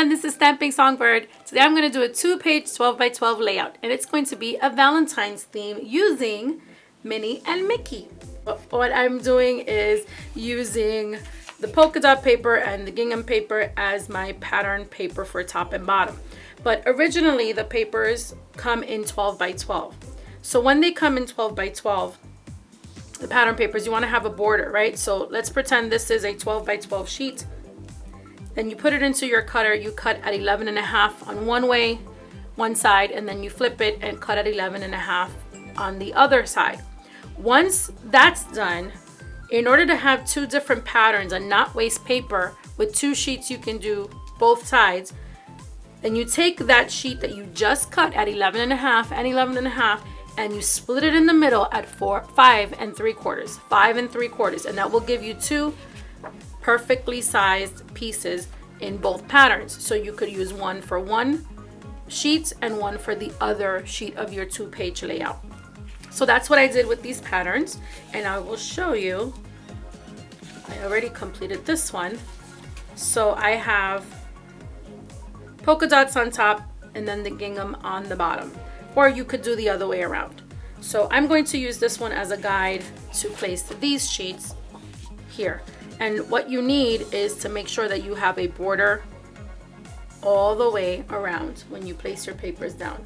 This is Stamping Songbird. Today I'm going to do a 2-page 12 by 12 layout, and it's going to be a Valentine's theme using Minnie and Mickey. What I'm doing is using the polka dot paper and the gingham paper as my pattern paper for top and bottom. But originally the papers come in 12 by 12. So when they come in 12 by 12, the pattern papers, you want to have a border, right? So let's pretend this is a 12 by 12 sheet. Then you put it into your cutter, you cut at 11.5 on one side, and then you flip it and cut at 11.5 on the other side. Once that's done, in order to have two different patterns and not waste paper, with two sheets you can do both sides. Then you take that sheet that you just cut at 11.5 and 11.5, and you split it in the middle at 5 3/4, and that will give you two perfectly sized pieces in both patterns. So you could use one for one sheet and one for the other sheet of your 2-page layout. So that's what I did with these patterns, and I will show you. I already completed this one. So I have polka dots on top and then the gingham on the bottom, or you could do the other way around. So I'm going to use this one as a guide to place these sheets here. And what you need is to make sure that you have a border all the way around when you place your papers down.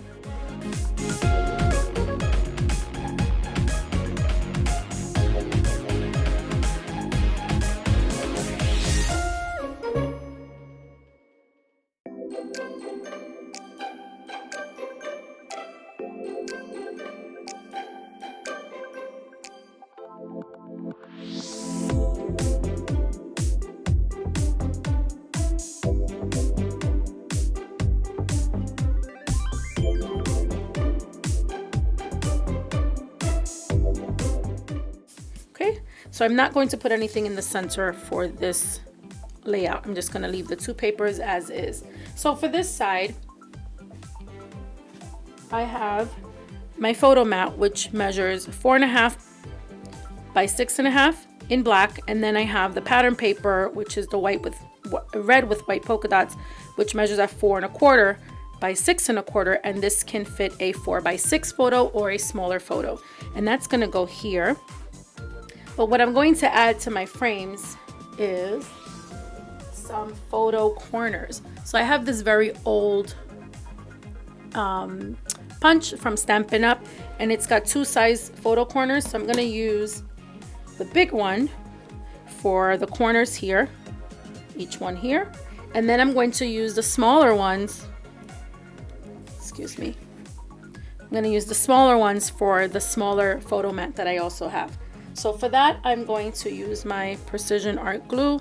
So I'm not going to put anything in the center for this layout. I'm just going to leave the two papers as is. So for this side, I have my photo mat, which measures 4.5 by 6.5 in black, and then I have the pattern paper, which is the red with white polka dots, which measures at 4.25 by 6.25, and this can fit a 4 by 6 photo or a smaller photo, and that's going to go here. But what I'm going to add to my frames is some photo corners. So I have this very old punch from Stampin' Up, and it's got two size photo corners. So I'm going to use the big one for the corners here, each one here. And then I'm going to use the smaller ones. Excuse me. I'm going to use the smaller ones for the smaller photo mat that I also have. So for that, I'm going to use my Precision Art glue.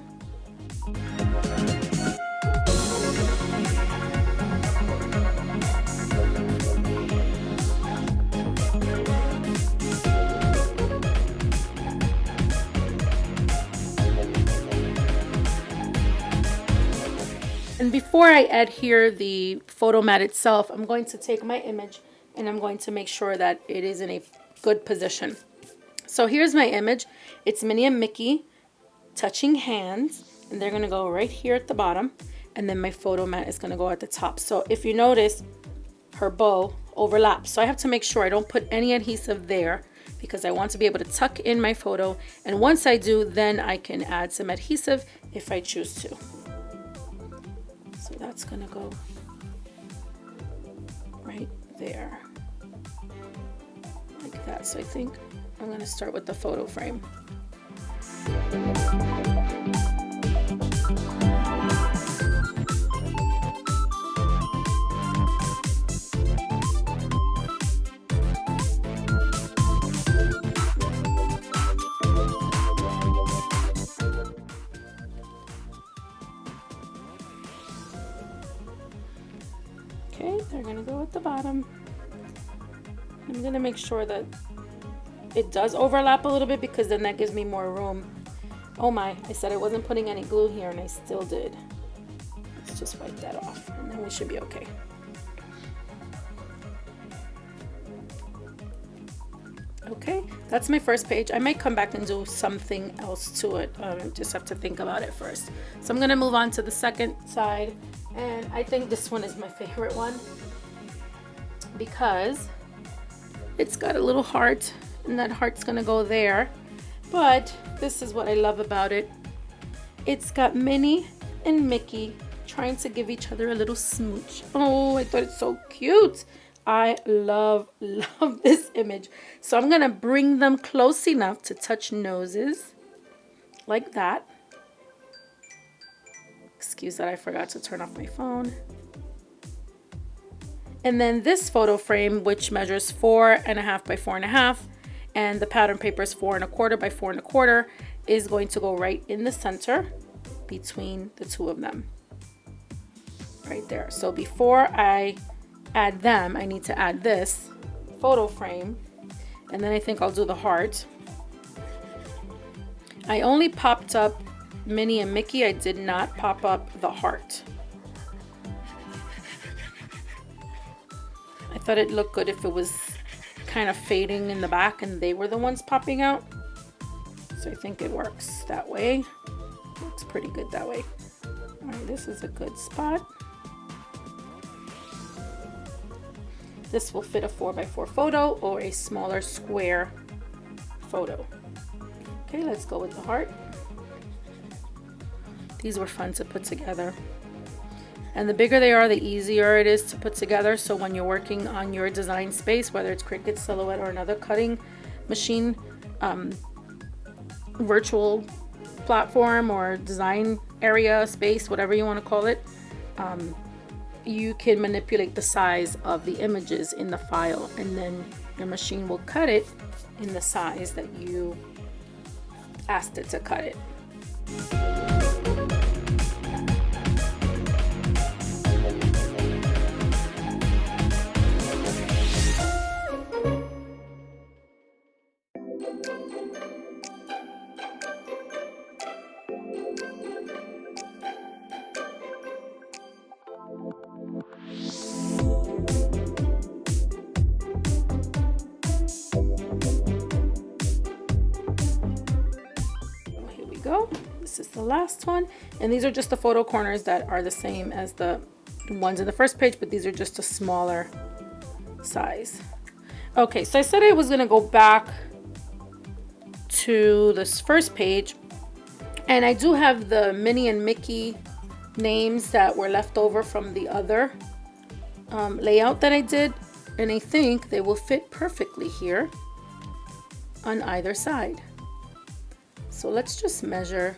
And before I adhere the photo mat itself, I'm going to take my image and I'm going to make sure that it is in a good position. So here's my image. It's Minnie and Mickey touching hands, and they're going to go right here at the bottom, and then my photo mat is going to go at the top. So if you notice, her bow overlaps. So I have to make sure I don't put any adhesive there because I want to be able to tuck in my photo, and once I do, then I can add some adhesive if I choose to. So that's going to go right there like that. So I think I'm going to start with the photo frame. Okay, they're going to go at the bottom. I'm going to make sure that it does overlap a little bit because then that gives me more room. Oh my, I said I wasn't putting any glue here and I still did. Let's just wipe that off and then we should be okay. Okay, that's my first page. I might come back and do something else to it. Just have to think about it first. So I'm gonna move on to the second side, and I think this one is my favorite one because it's got a little heart, and that heart's gonna go there. But this is what I love about it. It's got Minnie and Mickey trying to give each other a little smooch. Oh, I thought it's so cute. I love this image. So I'm gonna bring them close enough to touch noses, like that. Excuse that I forgot to turn off my phone. And then this photo frame, which measures 4.5 by 4.5, and the pattern paper is 4.25 by 4.25, is going to go right in the center between the two of them. Right there. So before I add them, I need to add this photo frame, and then I think I'll do the heart. I only popped up Minnie and Mickey. I did not pop up the heart. I thought it looked good if it was kind of fading in the back and they were the ones popping out. So I think it works that way. Looks pretty good that way. All right, this is a good spot. This will fit a 4x4 photo or a smaller square photo. Okay, let's go with the heart. These were fun to put together. And the bigger they are, the easier it is to put together. So when you're working on your design space, whether it's Cricut, Silhouette, or another cutting machine, virtual platform or design area, space, whatever you want to call it, you can manipulate the size of the images in the file, and then your machine will cut it in the size that you asked it to cut it. Go. This is the last one, and these are just the photo corners that are the same as the ones in the first page, but these are just a smaller size. Okay, so I said I was gonna go back to this first page, and I do have the Minnie and Mickey names that were left over from the other layout that I did, and I think they will fit perfectly here on either side. So let's just measure.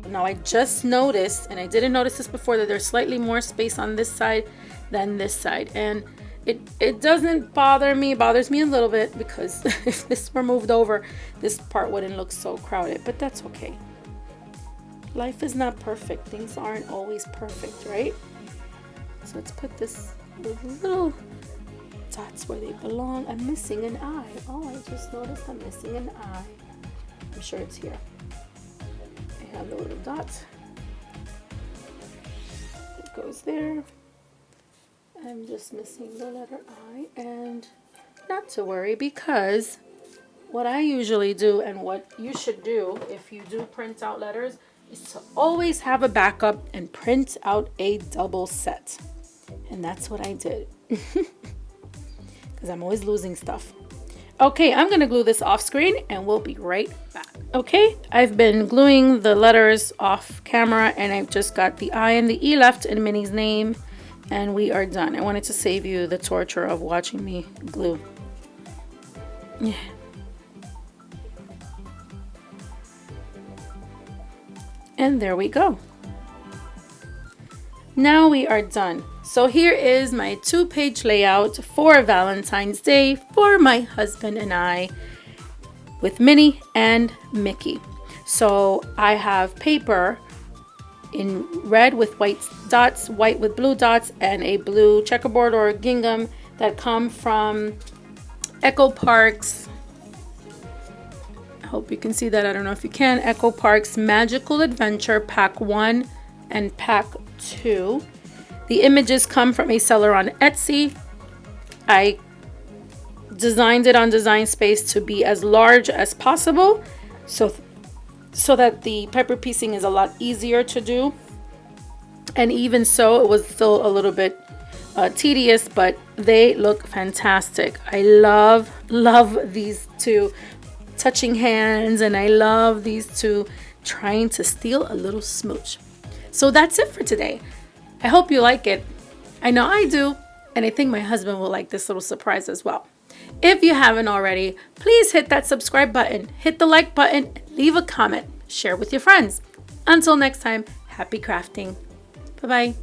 Now I just noticed, and I didn't notice this before, that there's slightly more space on this side than this side, and it doesn't bother me. It bothers me a little bit because if this were moved over, this part wouldn't look so crowded, but that's okay. Life is not perfect. Things aren't always perfect, right? So let's put this little dots where they belong. I'm missing an eye. Oh, I just noticed I'm missing an eye. I'm sure it's here. I have the little dots. It goes there. I'm just missing the letter I, and not to worry, because what I usually do, and what you should do if you do print out letters, is to always have a backup and print out a double set. And that's what I did, because I'm always losing stuff. Okay, I'm gonna glue this off screen and we'll be right back. Okay, I've been gluing the letters off camera, and I've just got the I and the E left in Minnie's name, and we are done. I wanted to save you the torture of watching me glue. Yeah. And there we go. Now we are done. So here is my 2-page layout for Valentine's Day for my husband and I with Minnie and Mickey. So I have paper in red with white dots, white with blue dots, and a blue checkerboard or gingham that come from Echo Park's. I hope you can see that. I don't know if you can. Echo Park's Magical Adventure Pack 1 and Pack 2. The images come from a seller on Etsy. I designed it on Design Space to be as large as possible so that the paper piecing is a lot easier to do. And even so, it was still a little bit tedious, but they look fantastic. I love these two touching hands, and I love these two trying to steal a little smooch. So that's it for today. I hope you like it. I know I do, and I think my husband will like this little surprise as well. If you haven't already, please hit that subscribe button, hit the like button, leave a comment, share with your friends. Until next time, happy crafting. Bye-bye.